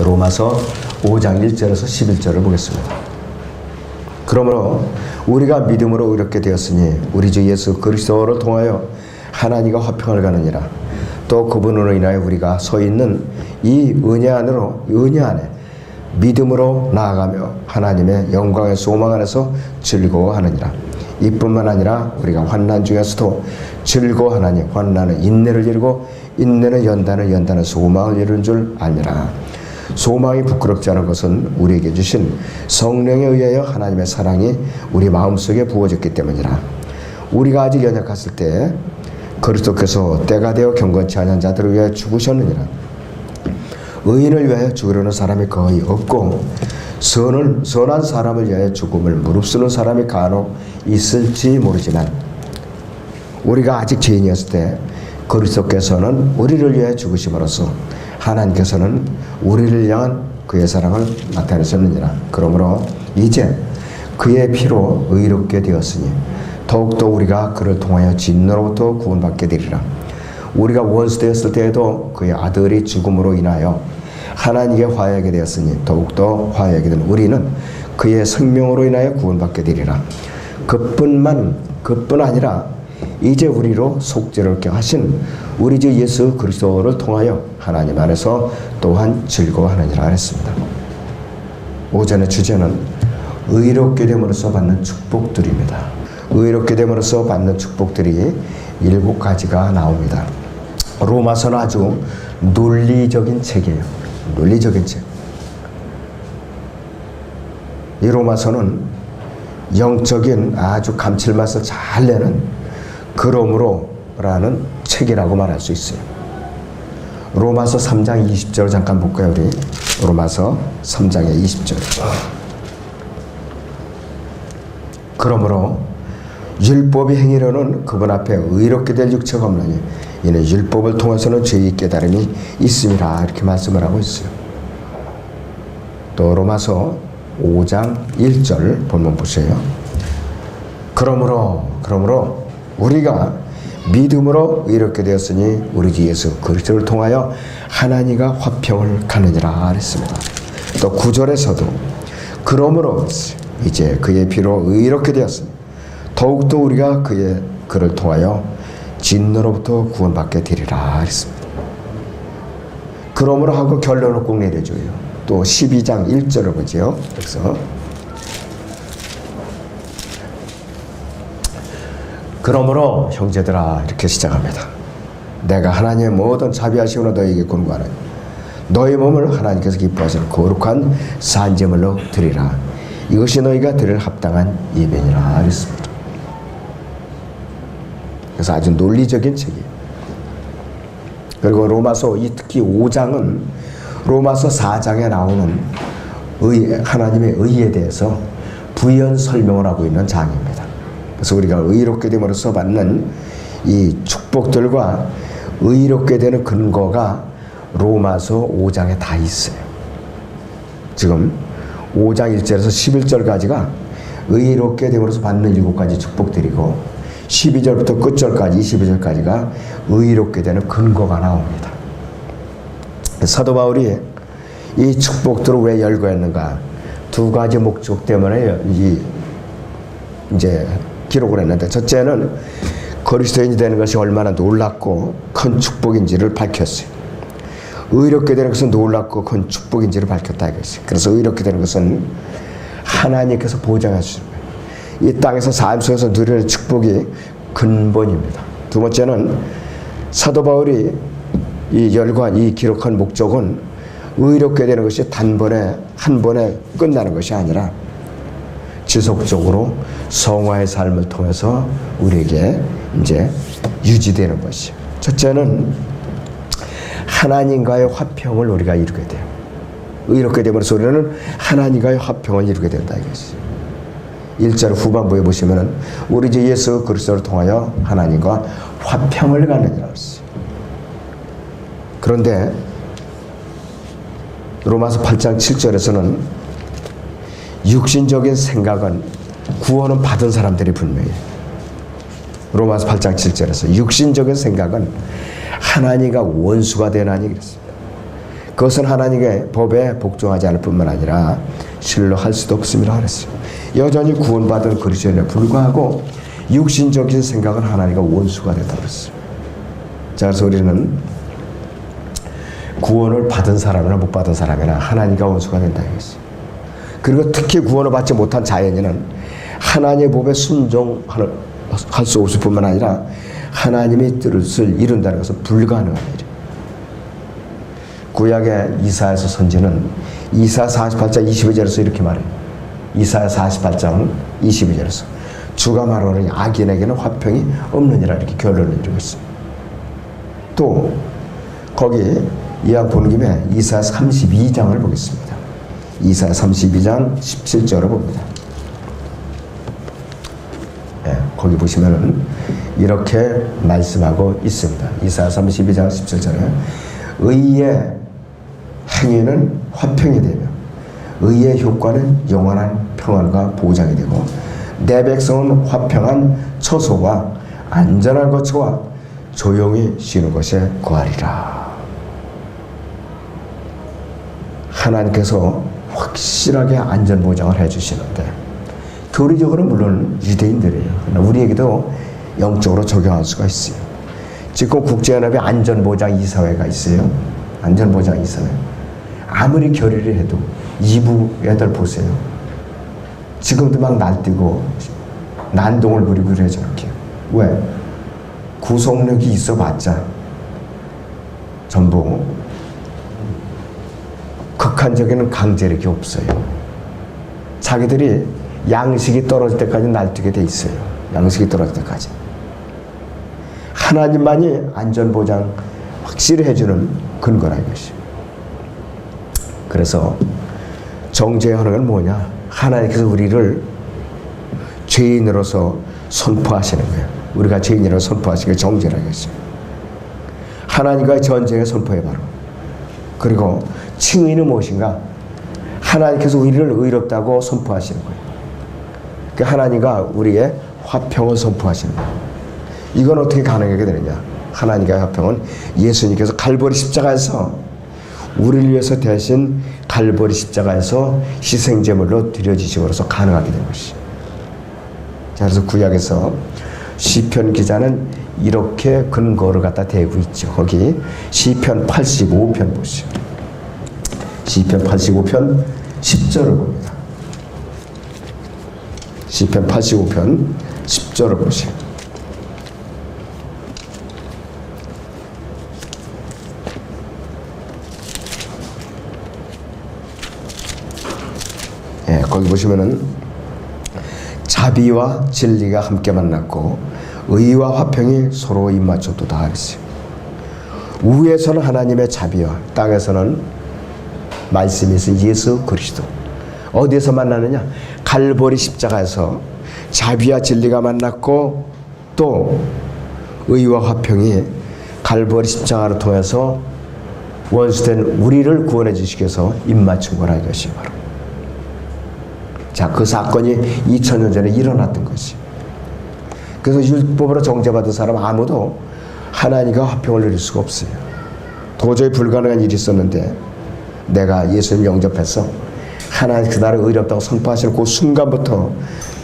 로마서 5장 1절에서 11절을 보겠습니다. 그러므로 우리가 믿음으로 의롭게 되었으니 우리 주 예수 그리스도를 통하여 하나님과 화평을 가느니라. 또 그분으로 인하여 우리가 서 있는 이 은혜 안에 믿음으로 나아가며 하나님의 영광의 소망 안에서 즐거워하느니라. 이뿐만 아니라 우리가 환난 중에서도 즐거워하나니 환난은 인내를 이루고 인내는 연단은 소망을 이루는 줄 아니라. 소망이 부끄럽지 않은 것은 우리에게 주신 성령에 의하여 하나님의 사랑이 우리 마음속에 부어졌기 때문이라. 우리가 아직 연약했을 때 그리스도께서 때가 되어 경건치 않은 자들을 위하여 죽으셨느니라. 의인을 위하여 죽으려는 사람이 거의 없고 선한 사람을 위하여 죽음을 무릅쓰는 사람이 간혹 있을지 모르지만 우리가 아직 죄인이었을 때 그리스도께서는 우리를 위하여 죽으심으로써 하나님께서는 우리를 향한 그의 사랑을 나타내셨느니라. 그러므로 이제 그의 피로 의롭게 되었으니 더욱더 우리가 그를 통하여 진노로부터 구원받게 되리라. 우리가 원수 되었을 때에도 그의 아들이 죽음으로 인하여 하나님께 화해하게 되었으니 더욱더 화해하게 된 우리는 그의 생명으로 인하여 구원받게 되리라. 그뿐 아니라 이제 우리로 속죄를 얻게 하신 우리 주 예수 그리스도를 통하여 하나님 안에서 또한 즐거워하느니라 했습니다. 오전의 주제는 의롭게 됨으로써 받는 축복들입니다. 의롭게 됨으로써 받는 축복들이 7가지가 나옵니다. 로마서는 아주 논리적인 책이에요. 논리적인 책. 이 로마서는 영적인 아주 감칠맛을 잘 내는 그러므로라는 책이라고 말할 수 있어요. 로마서 3장 20절 잠깐 볼까요, 우리? 로마서 3장의 20절. 그러므로 율법이 행위로는 그분 앞에 의롭게 될 육체가 없나니 이는 율법을 통해서는 죄의 깨달음이 있음이라 이렇게 말씀을 하고 있어요. 또 로마서 5장 1절 본문 보세요. 그러므로 우리가 믿음으로 의롭게 되었으니 우리 주 예수 그리스도를 통하여 하나님과 화평을 가느니라 했습니다. 또 9절에서도 그러므로 이제 그의 피로 의롭게 되었으니 더욱더 우리가 그를 통하여 진노로부터 구원받게 되리라 했습니다. 그러므로 하고 결론을 꼭 내려줘요. 또 12장 1절을 보죠. 그래서 그러므로 형제들아 이렇게 시작합니다. 내가 하나님의 모든 자비하심으로 너희에게 권고하노니 너희 몸을 하나님께서 기뻐하시는 거룩한 산제물로 드리라. 이것이 너희가 드릴 합당한 예배니라 그랬습니다. 그래서 아주 논리적인 책이에요. 그리고 로마서 특히 5장은 로마서 4장에 나오는 하나님의 의에 대해서 부연 설명을 하고 있는 장입니다. 그래서 우리가 의롭게 됨으로써 받는 이 축복들과 의롭게 되는 근거가 로마서 5장에 다 있어요. 지금 5장 1절에서 11절까지가 의롭게 됨으로써 받는 7가지 축복들이고 12절부터 끝절까지 22절까지가 의롭게 되는 근거가 나옵니다. 사도 바울이 이 축복들을 왜 열거했는가? 2가지 목적 때문에 이제 기록을 했는데, 첫째는 그리스도인이 되는 것이 얼마나 놀랍고 큰 축복인지를 밝혔어요. 의롭게 되는 것은 놀랍고 큰 축복인지를 밝혔다 이것이. 그래서 의롭게 되는 것은 하나님께서 보장해 주시는 거예요. 이 땅에서 삶 속에서 누리는 축복이 근본입니다. 두 번째는 사도 바울이 이 기록한 목적은 의롭게 되는 것이 한 번에 끝나는 것이 아니라 지속적으로 성화의 삶을 통해서 우리에게 이제 유지되는 것이에요. 첫째는 하나님과의 화평을 우리가 이루게 돼요. 의롭게 됨으로써 우리는 하나님과의 화평을 이루게 된다 이것이. 1절 후반부에 보시면은 우리 주 예수 그리스도를 통하여 하나님과 화평을 갖느니라 했어요. 그런데 로마서 8장 7절에서는 육신적인 생각은 구원은 받은 사람들이 분명해요. 로마서 8장 7절에서 육신적인 생각은 하나님과 원수가 되나니 그랬습니다. 그것은 하나님의 법에 복종하지 않을 뿐만 아니라 실로 할 수도 없음이라 그랬어요. 여전히 구원받은 그리스도인에 불구하고 육신적인 생각은 하나님과 원수가 됐다고 그랬어요. 자, 그래서 우리는 구원을 받은 사람이나 못 받은 사람이나 하나님과 원수가 된다 이거지. 그리고 특히 구원을 받지 못한 자연인은 하나님의 법에 순종할 수 없을 뿐만 아니라 하나님의 뜻을 이룬다는 것은 불가능한 일이에요. 구약의 이사야서 선지는 이사야 48장 22절에서 이렇게 말해요. 이사야 48장 22절에서 주가 말하노니 악인에게는 화평이 없느니라 이렇게 결론을 이루고 있습니다. 또 거기 이왕 보는 김에 이사야 32장을 보겠습니다. 이사야 32장 17절을 봅니다. 네, 거기 보시면은 이렇게 말씀하고 있습니다. 이사야 32장 17절에 의의 행위는 화평이 되며 의의 효과는 영원한 평안과 보장이 되고 내 백성은 화평한 처소와 안전한 거처와 조용히 쉬는 곳에 거하리라. 하나님께서 확실하게 안전보장을 해주시는데 교리적으로 물론 유대인들이에요. 그러나 우리에게도 영적으로 적용할 수가 있어요. 지금 국제연합의 안전보장이사회가 있어요. 안전보장이사회. 아무리 결의를 해도 이부 애들 보세요. 지금도 막 날뛰고 난동을 부리고 그래 저렇게. 왜? 구속력이 있어봤자 전부 극한적인 강제력이 없어요. 자기들이 양식이 떨어질 때까지 날뛰게 돼 있어요. 양식이 떨어질 때까지. 하나님만이 안전보장 확실히 해주는 근거라 이것이. 그래서 정죄의 헌액은 뭐냐? 하나님께서 우리를 죄인으로서 선포하시는 거예요. 우리가 죄인이라고 선포하시는 게 정죄라 이것이. 하나님과의 전쟁의 선포에 바로. 그리고 칭의는 무엇인가? 하나님께서 우리를 의롭다고 선포하시는 거예요. 그러니까 하나님과 우리의 화평을 선포하시는 거예요. 이건 어떻게 가능하게 되느냐? 하나님과의 화평은 예수님께서 갈보리 십자가에서 우리를 위해서 대신 갈보리 십자가에서 희생제물로 드려지심으로써 가능하게 된 것이. 자, 그래서 구약에서 시편 기자는 이렇게 근거를 갖다 대고 있죠. 거기 시편 85편 보시죠. 시편 85편 10절을 봅니다. 시편 85편 10절을 보시죠. 예, 거기 보시면은 자비와 진리가 함께 만났고 의와 화평이 서로 입맞췄도다 그랬어요. 위에서는 하나님의 자비와 땅에서는 말씀이 있은 예수 그리스도. 어디에서 만나느냐? 갈보리 십자가에서 자비와 진리가 만났고 또 의와 화평이 갈보리 십자가를 통해서 원수된 우리를 구원해 주시기 위해서 입맞춘 거라 이것이 바로. 자, 그 사건이 2000년 전에 일어났던 것이. 그래서 율법으로 정죄받은 사람 아무도 하나님과 화평을 누릴 수가 없어요. 도저히 불가능한 일이 있었는데 내가 예수님 영접해서 하나님께서 나를 의롭다고 선포하시는 그 순간부터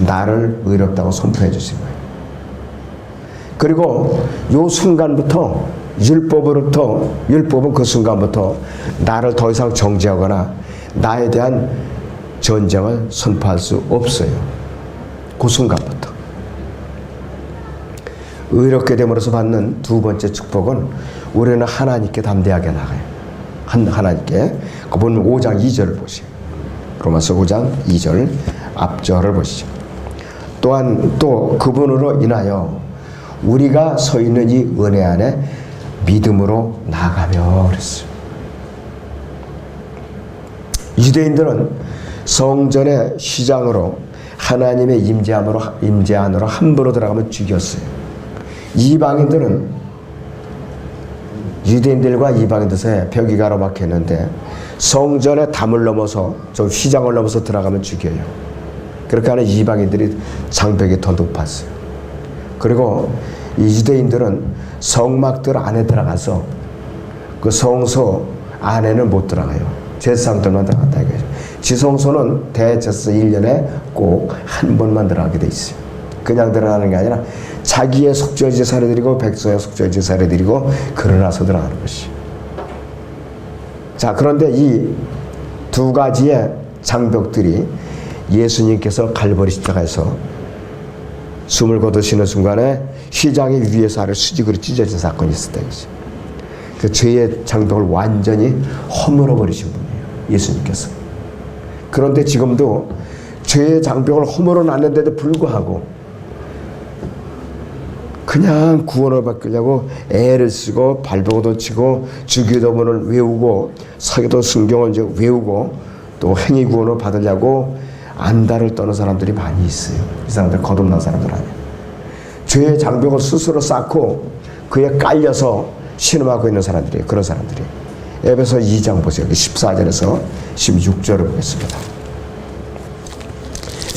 나를 의롭다고 선포해 주신 거예요. 그리고 이 순간부터 율법은 그 순간부터 나를 더 이상 정죄하거나 나에 대한 전쟁을 선포할 수 없어요. 그 순간부터. 의롭게 됨으로써 받는 두 번째 축복은 우리는 하나님께 담대하게 나가요. 하나님께. 그 보면 5장 2절을 보시죠. 로마서 5장 2절 앞절을 보시죠. 또한 또 그분으로 인하여 우리가 서 있는 이 은혜 안에 믿음으로 나가며 그랬어요. 유대인들은 성전의 시장으로 하나님의 임재 안으로 함부로 들어가면 죽였어요. 이방인들은 유대인들과 이방인들 사이에 벽이 가로막혔는데 성전의 담을 넘어서 저 시장을 넘어서 들어가면 죽여요. 그렇게 하는 이방인들이 장벽이 더 높았어요. 그리고 이 유대인들은 성막들 안에 들어가서 그 성소 안에는 못 들어가요. 제사장들만 들어간다 이거죠. 지성소는 대제사 1년에 꼭 한 번만 들어가게 돼 있어요. 그냥 들어가는 게 아니라 자기의 속죄 제사를 드리고 백성의 속죄 제사를 드리고 그러나서 들어가는 것이. 자, 그런데 이 두 가지의 장벽들이 예수님께서 갈보리 십자가에서 숨을 거두시는 순간에 휘장이 위에서 아래 수직으로 찢어진 사건이 있었다. 그 죄의 장벽을 완전히 허물어 버리신 분이에요, 예수님께서. 그런데 지금도 죄의 장벽을 허물어 놨는데도 불구하고 그냥 구원을 받으려고 애를 쓰고 발버둥도 치고 주기도문을 외우고 사기도 순경을 이제 외우고 또 행위 구원을 받으려고 안달을 떠는 사람들이 많이 있어요. 이 사람들 거듭난 사람들 아니에요. 죄의 장벽을 스스로 쌓고 그에 깔려서 신음하고 있는 사람들이에요. 그런 사람들이. 에베소 2장 보세요. 14절에서 16절을 보겠습니다.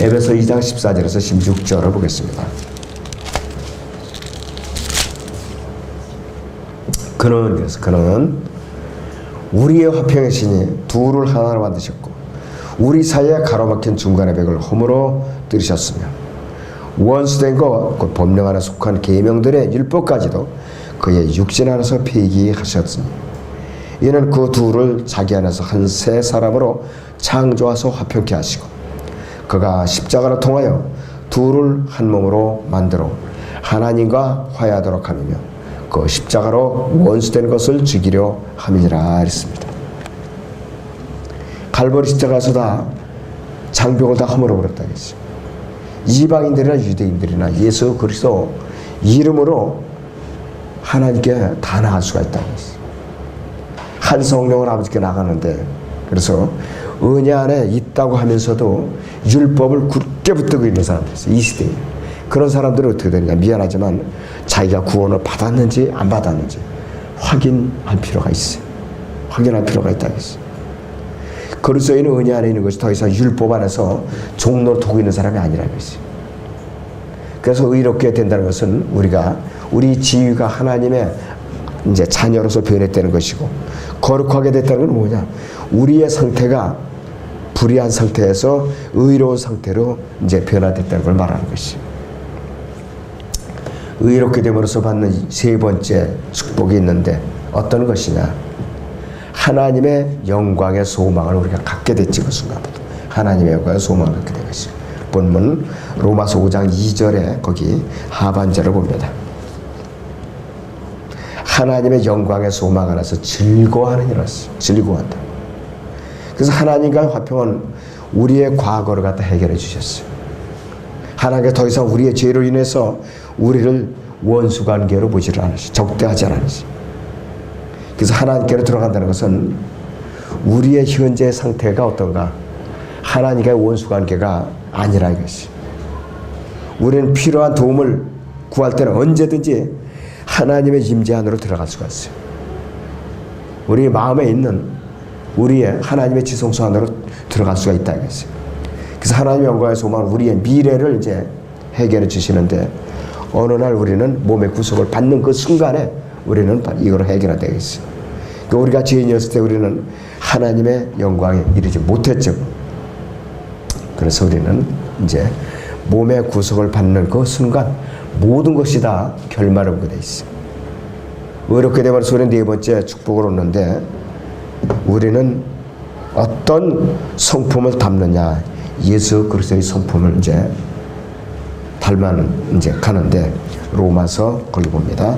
에베소 2장 14절에서 16절을 보겠습니다. 그는 우리의 화평의 신이 둘을 하나로 만드셨고 우리 사이에 가로막힌 중간의 벽을 허물어 들으셨으며 원수된 것 곧 법령 안에 속한 계명들의 율법까지도 그의 육신 안에서 폐기하셨으니 이는 그 둘을 자기 안에서 한 새 사람으로 창조하사 화평케 하시고 그가 십자가를 통하여 둘을 한 몸으로 만들어 하나님과 화해하도록 하며 그 십자가로 원수된 것을 죽이려 함이니라 했습니다. 갈보리 십자가에서 다 장벽을 다 허물어 버렸다 했어요. 이방인들이나 유대인들이나 예수 그리스도 이름으로 하나님께 다 나갈 수가 있다고 했어요. 한 성령은 아버지께 나가는데 그래서 은혜 안에 있다고 하면서도 율법을 굳게 붙들고 있는 사람들이 있어요. 이 시대에. 그런 사람들은 어떻게 되느냐. 미안하지만 자기가 구원을 받았는지 안 받았는지 확인할 필요가 있어요. 확인할 필요가 있다고 했어요. 그리스도인은 은혜 안에 있는 것이 더 이상 율법 안에서 종로를 두고 있는 사람이 아니라고 했어요. 그래서 의롭게 된다는 것은 우리 지위가 하나님의 이제 자녀로서 변했다는 것이고 거룩하게 됐다는 건 뭐냐? 우리의 상태가 불의한 상태에서 의로운 상태로 이제 변화됐다는 걸 말하는 것이죠. 의롭게 됨으로써 받는 세 번째 축복이 있는데 어떤 것이냐? 하나님의 영광의 소망을 우리가 갖게 됐지 그 순간부터. 하나님의 영광의 소망을 갖게 된 것이죠. 본문 로마서 5장 2절에 거기 하반절을 봅니다. 하나님의 영광의 소망 안에서 즐거워하는 일이었어요. 즐거워한다. 그래서 하나님과 화평은 우리의 과거를 갖다 해결해 주셨어요. 하나님께 더 이상 우리의 죄로 인해서 우리를 원수 관계로 보지를 않으시, 적대하지 않으시. 그래서 하나님께로 들어간다는 것은 우리의 현재 상태가 어떤가? 하나님과의 원수 관계가 아니라 이것이. 우리는 필요한 도움을 구할 때는 언제든지 하나님의 임재 안으로 들어갈 수가 있어요. 우리 마음에 있는 우리의 하나님의 지성소 안으로 들어갈 수가 있다 이것이. 그래서 하나님의 영광의 소망은 우리의 미래를 이제 해결해 주시는데 어느 날 우리는 몸의 구속을 받는 그 순간에 우리는 이걸 해결해야 되겠어요. 그러니까 우리가 죄인이었을 때 우리는 하나님의 영광에 이르지 못했죠. 그래서 우리는 이제 몸의 구속을 받는 그 순간 모든 것이 다 결말을 보게 돼 있어요. 의롭게 되면서 우리는 네 번째 축복을 얻는데 우리는 어떤 성품을 담느냐? 예수 그리스도의 성품을 이제 닮아는 이제 가는데 로마서 거기 봅니다.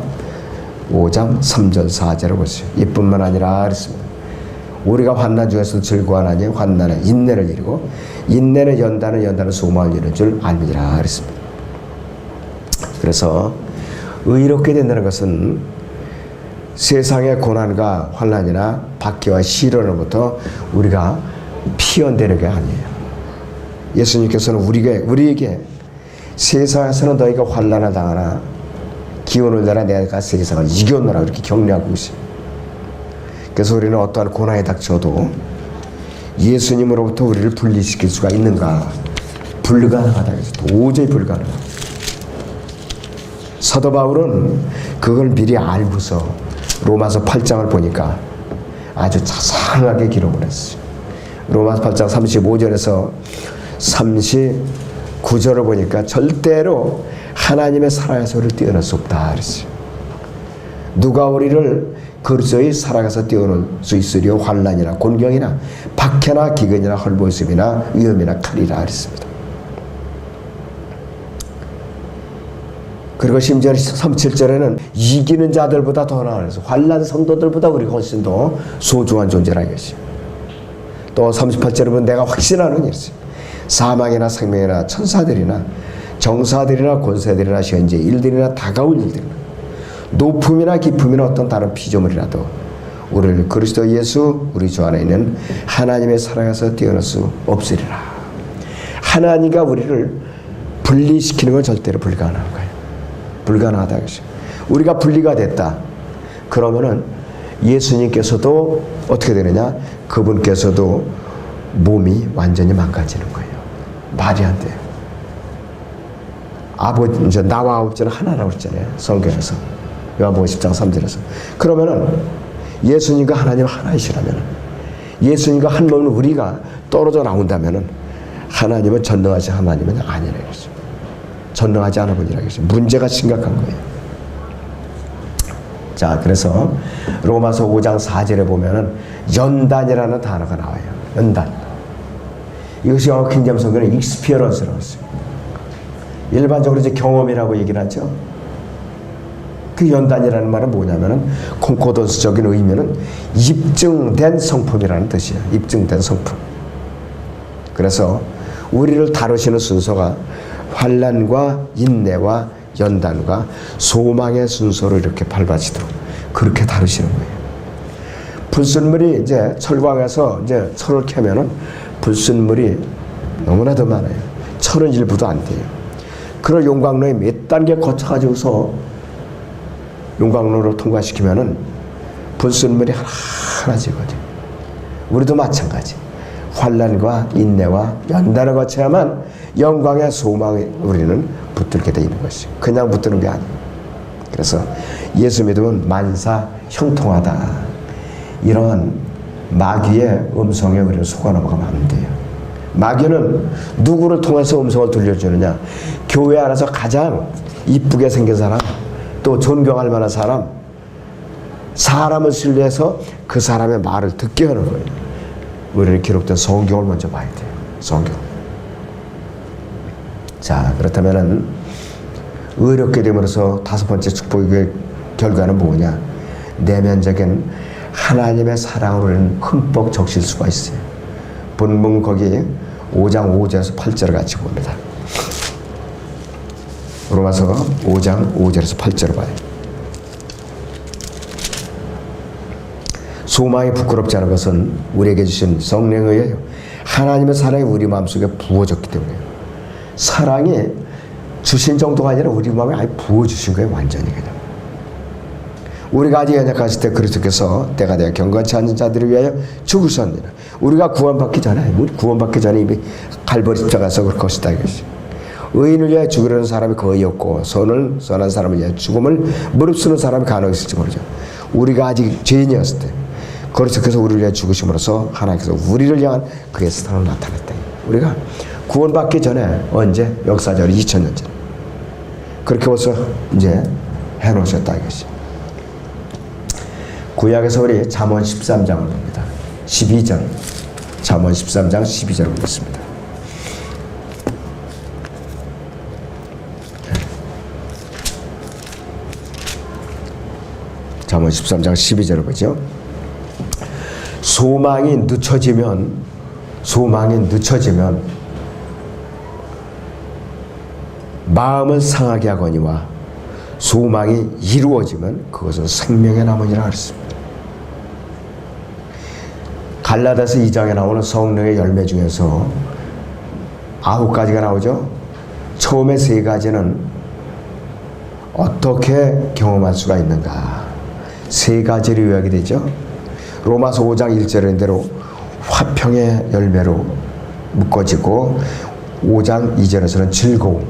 5장 3절 4절을 보세요. 이뿐만 아니라 그랬습니다. 우리가 환난 중에서도 즐거워하나니 환난에 인내를 이루고 인내는 연단은 소망을 이루는 줄 알미니라 그랬습니다. 그래서 의롭게 된다는 것은 세상의 고난과 환난이나 박해와 시련으로부터 우리가 피언되는 게 아니에요. 예수님께서는 우리에게 세상에서는 너희가 환난을 당하나 기운을 내라 내가 세상을 이겨노라 이렇게 격려하고 있어요. 그래서 우리는 어떠한 고난이 닥쳐도 예수님으로부터 우리를 분리시킬 수가 있는가? 불가능하다. 도저히 불가능하다. 사도 바울은 그걸 미리 알고서 로마서 8장을 보니까 아주 자상하게 기록을 했어요. 로마서 8장 35절에서 39절을 보니까 절대로 하나님의 사랑에서 우리를 떼어낼 수 없다 그랬어요. 누가 우리를 그리스도의 사랑에서 떼어낼 수 있으리요? 환난이나 곤경이나 박해나 기근이나 헐벗음이나 위험이나 칼이라 그랬습니다. 그리고 심지어 37절에는 이기는 자들보다 더 나아서 환난 성도들보다 우리가 훨씬 더 소중한 존재라 이것이요. 또 38절에 보면 내가 확신하는 일이었어요. 사망이나 생명이나 천사들이나 정사들이나 권세들이나 현재 일들이나 다가올 일들이나 높음이나 깊음이나 어떤 다른 피조물이라도 우리를 그리스도 예수 우리 주 안에 있는 하나님의 사랑에서 떼어낼 수 없으리라. 하나님과 우리를 분리시키는 건 절대로 불가능한 거예요. 불가능하다 그죠. 우리가 분리가 됐다. 그러면은 예수님께서도 어떻게 되느냐? 그분께서도 몸이 완전히 망가지는 거예요. 말이 안 돼요. 아버지, 이제 나와 아버지는 하나라고 했잖아요. 성경에서. 요한복음 10장 3절에서. 그러면은 예수님과 하나님 하나이시라면, 예수님과 한 몸은 우리가 떨어져 나온다면은 하나님은 전능하신 하나님은 아니라 그랬어요. 전능하지 않은 분이라 그랬어요. 문제가 심각한 거예요. 자, 그래서 로마서 5장 4절에 보면은 연단이라는 단어가 나와요. 연단. 이것이 영어 킹제임스 성경은 experience라고 했어요. 일반적으로 이제 경험이라고 얘기를 하죠. 그 연단이라는 말은 뭐냐면은 콩코던스적인 의미는 입증된 성품이라는 뜻이에요. 입증된 성품. 그래서 우리를 다루시는 순서가 환난과 인내와 연단과 소망의 순서를 이렇게 밟아지도록 그렇게 다루시는 거예요. 불순물이 이제 철광에서 이제 철을 캐면은 불순물이 너무나도 많아요. 철은 일부도 안 돼요. 그걸 용광로에 몇 단계 거쳐가지고서 용광로로 통과시키면은 불순물이 하나지거든요. 우리도 마찬가지. 환난과 인내와 연단을 거쳐야만 영광의 소망에 우리는 붙들게 되어 있는 것이 그냥 붙드는 게 아니에요. 그래서 예수 믿으면 만사 형통하다. 이런 마귀의 음성에 우리는 속아 넘어가면 안 돼요. 마귀는 누구를 통해서 음성을 들려주느냐? 교회 안에서 가장 이쁘게 생긴 사람, 또 존경할 만한 사람, 사람을 신뢰해서 그 사람의 말을 듣게 하는 거예요. 우리는 기록된 성경을 먼저 봐야 돼요. 성경. 자, 그렇다면은 의롭게 됨으로써 다섯 번째 축복의 결과는 뭐냐? 내면적인 하나님의 사랑으로 우리는 흠뻑 적실 수가 있어요. 본문 거기 5장 5절에서 8절을 같이 봅니다. 로마서 5장 5절에서 8절을 봐요. 소망이 부끄럽지 않은 것은 우리에게 주신 성령에 의하여 하나님의 사랑이 우리 마음속에 부어졌기 때문에요. 사랑이 주신 정도가 아니라 우리 마음에 아예 부어주신 거예요. 완전히 그냥. 우리가 아직 연약하실 때 그리스도께서 때가 되어 경건치 않은 자들을 위하여 죽으셨느니라. 우리가 구원받기 전에 이미 갈보리 십자가에서 그럴 것이다 이것이. 의인을 위하여 죽으려는 사람이 거의 없고 선한 사람을 위하여 죽음을 무릅쓰는 사람이 간혹 있을지 모르죠. 우리가 아직 죄인이었을 때 그리스도께서 우리를 위하여 죽으심으로써 하나님께서 우리를 향한 그의 사랑을 나타냈다. 우리가 구원받기 전에 언제? 역사적으로 2000년 전에. 그렇게 벌써 이제 해놓으셨다 이것이. 구약에서 우리 잠언 13장을 봅니다. 12절. 잠언 13장 12절을 보겠습니다. 잠언 13장 12절을 보죠. 소망이 늦춰지면 마음을 상하게 하거니와 소망이 이루어지면 그것은 생명의 나무니라 그랬습니다. 갈라디아서 2장에 나오는 성령의 열매 중에서 9가지가 나오죠. 처음에 3가지는 어떻게 경험할 수가 있는가? 3가지를 요약이 되죠. 로마서 5장 1절인 대로 화평의 열매로 묶어지고 5장 2절에서는 즐거움,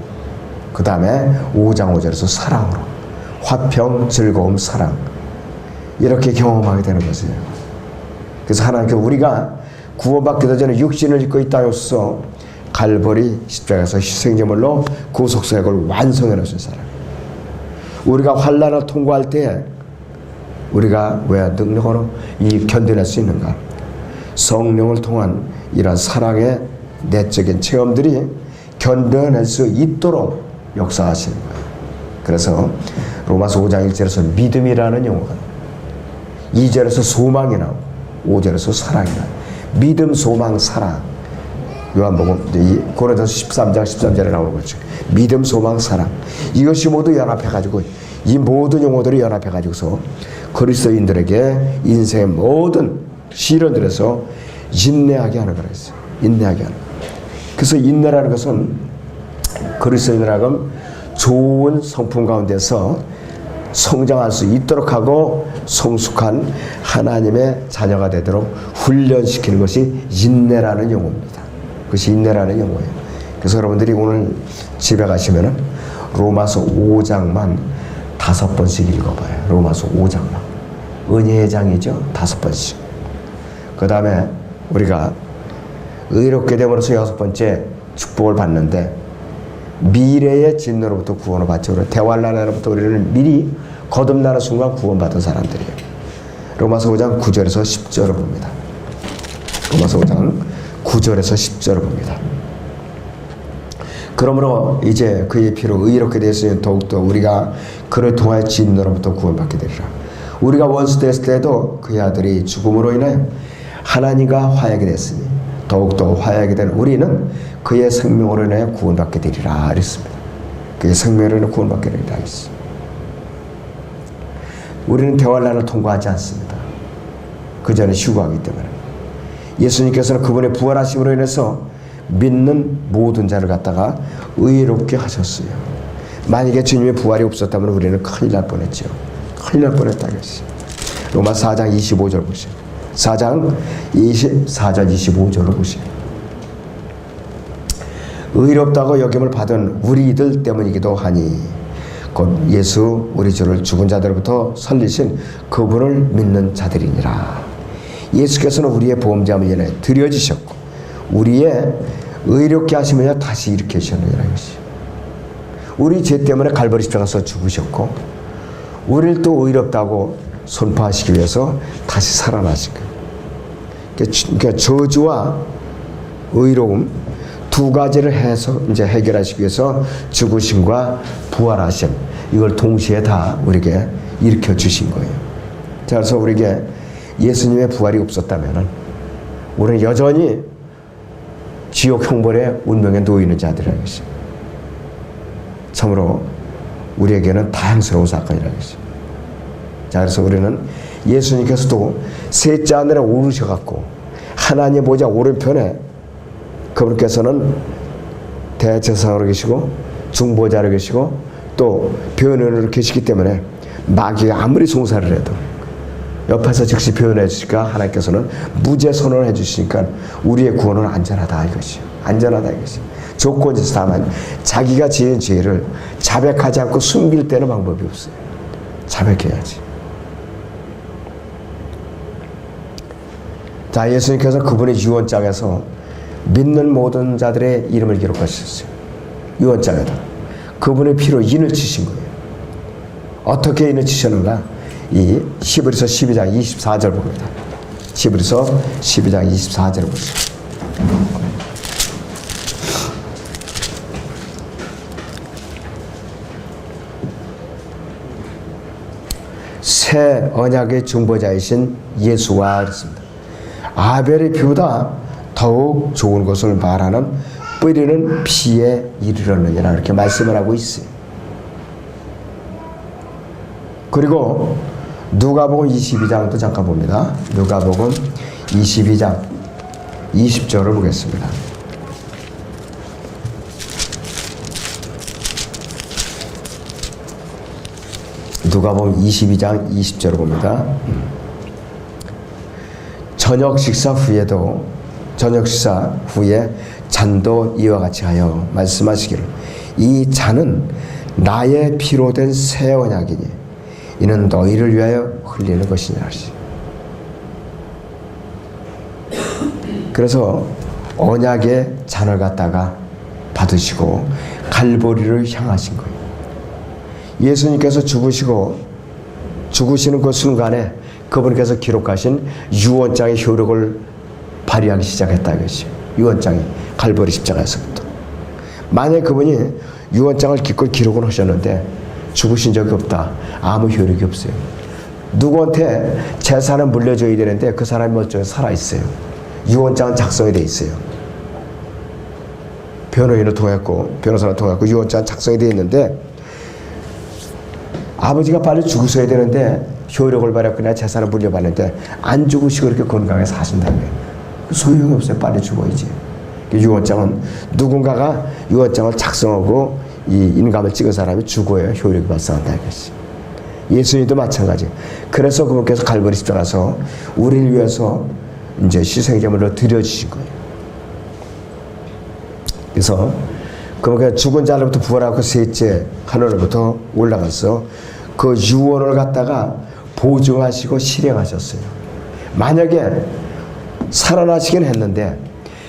그 다음에 5장 5절에서 사랑으로 화평, 즐거움, 사랑 이렇게 경험하게 되는 것이에요. 그래서 하나님께서 우리가 구원받기도 전에 육신을 입고 이 땅에 오셔서 갈보리 십자가에서 희생제물로 구속사역을 완성해 놓으신 사람. 우리가 환난을 통과할 때 우리가 왜 능력으로 이 견뎌낼 수 있는가? 성령을 통한 이런 사랑의 내적인 체험들이 견뎌낼 수 있도록 역사하시는 거예요. 그래서 로마서 5장 1절에서 믿음이라는 용어가 나와요. 2절에서 소망이 나오고 5절에서 사랑이 나와요. 믿음, 소망, 사랑. 요한복음 고린도서 13장 13절에 나오는 거죠. 믿음, 소망, 사랑. 이것이 모두 연합해가지고 이 모든 용어들이 연합해가지고서 그리스도인들에게 인생의 모든 시련들에서 인내하게 하는 거라 했어요. 인내하게 하는 거. 그래서 인내라는 것은 그리스도인이라고 좋은 성품 가운데서 성장할 수 있도록 하고 성숙한 하나님의 자녀가 되도록 훈련시키는 것이 인내라는 용어입니다. 그것이 인내라는 용어예요. 그래서 여러분들이 오늘 집에 가시면은 로마서 5장만 5번씩 읽어봐요. 로마서 5장만. 은혜의 장이죠. 5번씩. 그 다음에 우리가 의롭게 됨으로써 6번째 축복을 받는데 미래의 진노로부터 구원을 받죠. 대환란으로부터 우리는 미리 거듭나는 순간 구원받은 사람들이에요. 로마서 5장 9절에서 10절을 봅니다. 로마서 5장 9절에서 10절을 봅니다. 그러므로 이제 그의 피로 의롭게 되었으니 더욱더 우리가 그를 통하여 진노로부터 구원받게 되리라. 우리가 원수 됐을 때도 그의 아들이 죽음으로 인하여 하나님과 화해하게 됐으니 더욱더 화해하게 된 우리는 그의 생명으로 인하여 구원받게 되리라 그랬습니다. 그의 생명으로 인하여 구원받게 되리라 했습니다. 우리는 대환란을 통과하지 않습니다. 그 전에 휴거하기 때문에. 예수님께서는 그분의 부활하심으로 인해서 믿는 모든 자를 갖다가 의롭게 하셨어요. 만약에 주님의 부활이 없었다면 우리는 큰일 날 뻔했죠. 큰일 날 뻔했다 그랬어요. 로마 4장 25절 보세요. 4장 24절 25절을 보세요. 의롭다고 여김을 받은 우리들 때문이기도 하니 곧 예수 우리 주를 죽은 자들로부터 살리신 그분을 믿는 자들이니라. 예수께서는 우리의 보험자함을 인해 드려지셨고 우리의 의롭게 하시며 다시 일으키셨느니라 이것이. 우리 죄 때문에 갈보리 십자가에서 죽으셨고 우리를 또 의롭다고 선포하시기 위해서 다시 살아나신 거예요. 그러니까 저주와 의로움 두 가지를 해서 이제 해결하시기 위해서 죽으심과 부활하심 이걸 동시에 다 우리에게 일으켜 주신 거예요. 자, 그래서 우리에게 예수님의 부활이 없었다면은 우리는 여전히 지옥 형벌의 운명에 놓여 있는 자들이라는 것이죠. 참으로 우리에게는 다행스러운 사건이라는 것이죠. 자, 그래서 우리는 예수님께서도 셋째 하늘에 오르셔갖고 하나님 보좌 오른편에 그분께서는 대제사장으로 계시고 중보자로 계시고 또 변호인으로 계시기 때문에 마귀가 아무리 송사를 해도 옆에서 즉시 표현해 주시니까 하나님께서는 무죄 선언을 해 주시니까 우리의 구원은 안전하다 이것이요. 안전하다 이것이. 조건이 있어. 다만 자기가 지은 죄를 자백하지 않고 숨길 때는 방법이 없어요. 자백해야지. 자, 예수님께서 그분의 유언장에서 믿는 모든 자들의 이름을 기록하셨어요. 유언장에다. 그분의 피로 인을 치신 거예요. 어떻게 인을 치셨는가? 이 히브리서 12장 24절 봅니다. 히브리서 12장 24절 보시죠. 새 언약의 중보자이신 예수와 그랬습니다. 아벨의 피보다 더욱 좋은 것을 말하는 뿌리는 피에 이르렀느니라 이렇게 말씀을 하고 있어요. 그리고 누가복음 22장도 잠깐 봅니다. 누가복음 22장 20절을 보겠습니다. 누가복음 22장 20절을 봅니다. 저녁 식사 후에 잔도 이와 같이 하여 말씀하시기를 이 잔은 나의 피로 된 새 언약이니 이는 너희를 위하여 흘리는 것이냐 하시. 그래서 언약의 잔을 갖다가 받으시고 갈보리를 향하신 거예요. 예수님께서 죽으시는 그 순간에 그분께서 기록하신 유언장의 효력을 발휘하기 시작했다 이것이. 유언장이 갈보리 십자가에서부터. 만약 그분이 유언장을 기껏 기록을 하셨는데 죽으신 적이 없다. 아무 효력이 없어요. 누구한테 재산을 물려줘야 되는데 그 사람이 멀쩡히 살아있어요. 유언장은 작성이 돼 있어요. 변호사를 통했고 유언장은 작성이 돼 있는데 아버지가 빨리 죽으셔야 되는데 효력을 발휘하고 그냥 재산을 물려받는데 안 죽으시고 그렇게 건강하게 사신다는 거예요. 소용이 없어요. 빨리 죽어야지. 유언장은 누군가가 유언장을 작성하고 이 인감을 찍은 사람이 죽어야 효력이 발생한다 이것이. 예수님도 마찬가지. 그래서 그분께서 갈보리 십자가에서 우리를 위해서 이제 희생제물로 드려주신 거예요. 그래서 그분께서 죽은 자로부터 부활하고 셋째 하늘로부터 올라가서 그 유언을 갖다가 보증하시고 실행하셨어요. 만약에 살아나시긴 했는데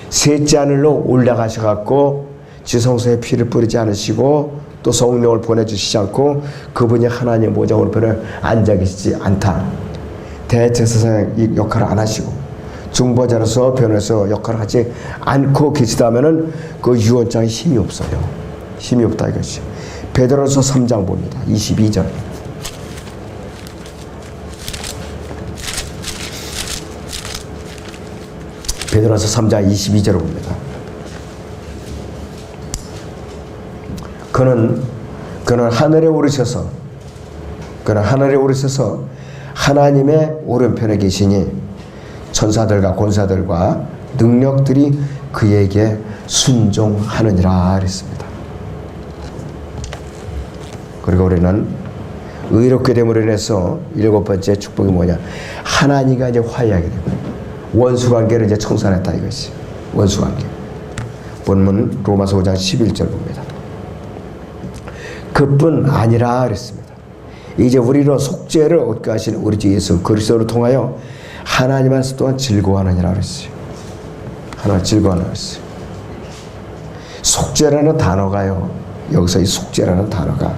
셋째 하늘로 올라가셔갖고 지성소에 피를 뿌리지 않으시고 또 성령을 보내주시지 않고 그분이 하나님 보좌 오른편에 앉아 계시지 않다. 대제사장 역할을 안 하시고 중보자로서 변호사 역할을 하지 않고 계시다면은 그 유언장에 힘이 없어요. 힘이 없다 이것이. 베드로서 3장 봅니다. 22절. 베드로서 3장 22절을 봅니다. 그는 하늘에 오르셔서 하나님의 오른편에 계시니 천사들과 권사들과 능력들이 그에게 순종하느니라 그랬습니다. 그리고 우리는 의롭게 됨으로 인해서 일곱 번째 축복이 뭐냐? 하나님과 이제 화해하게 되고 원수 관계를 이제 청산했다 이것이. 원수 관계. 본문 로마서 5장 11절 봅니다. 그뿐 아니라 그랬습니다. 이제 우리로 속죄를 얻게 하신 우리 주 예수 그리스도를 통하여 하나님 안에서 또한 즐거워하느니라 그랬어요. 하나님 즐거워하느니라 그랬어요. 속죄라는 단어가요. 여기서 이 속죄라는 단어가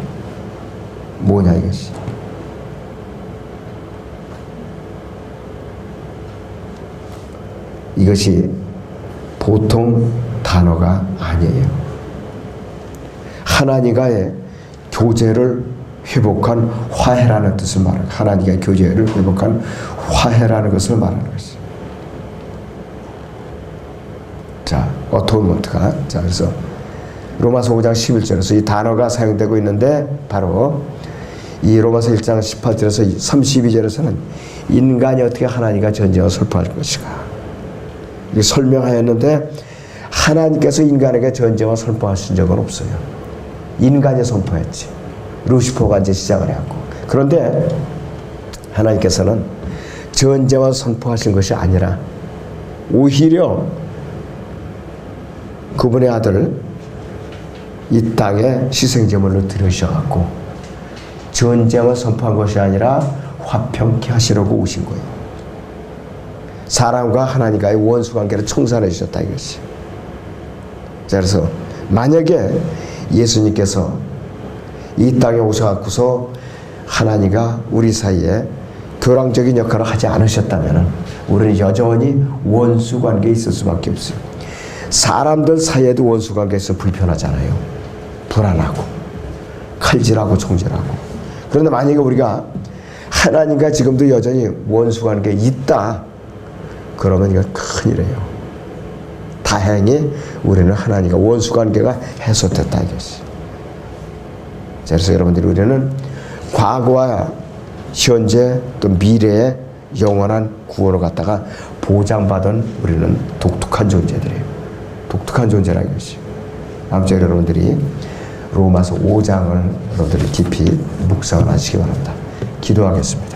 뭐냐 이것이. 이것이 보통 단어가 아니에요. 하나님과의 교제를 회복한 화해라는 뜻을 말하는, 하나님과의 교제를 회복한 화해라는 것을 말하는 것이죠. 자, 어토먼트가. 자, 그래서 로마서 5장 11절에서 이 단어가 사용되고 있는데 바로 이 로마서 1장 18절에서 32절에서는 인간이 어떻게 하나님과 전쟁을 설파할 것인가 이렇게 설명하였는데 하나님께서 인간에게 전쟁을 선포하신 적은 없어요. 인간이 선포했지. 루시퍼가 이제 시작을 했고. 그런데 하나님께서는 전쟁을 선포하신 것이 아니라 오히려 그분의 아들 이 땅에 희생제물로 들으셔갖고 전쟁을 선포한 것이 아니라 화평케 하시려고 오신 거예요. 사람과 하나님과의 원수관계를 청산해 주셨다 이것이. 자, 그래서 만약에 예수님께서 이 땅에 오셔갖고서 하나님과 우리 사이에 교랑적인 역할을 하지 않으셨다면 우리는 여전히 원수관계에 있을 수밖에 없어요. 사람들 사이에도 원수관계에 있어 불편하잖아요. 불안하고 칼질하고 총질하고. 그런데 만약에 우리가 하나님과 지금도 여전히 원수관계에 있다 그러면 이거 큰일이에요. 다행히 우리는 하나님과 원수관계가 해소됐다 이것이. 자, 그래서 여러분들이 우리는 과거와 현재 또 미래의 영원한 구원을 갖다가 보장받은 우리는 독특한 존재들이에요. 독특한 존재라 이것이. 아무쪼록 여러분들이 로마서 5장을 여러분들이 깊이 묵상을 하시기 바랍니다. 기도하겠습니다.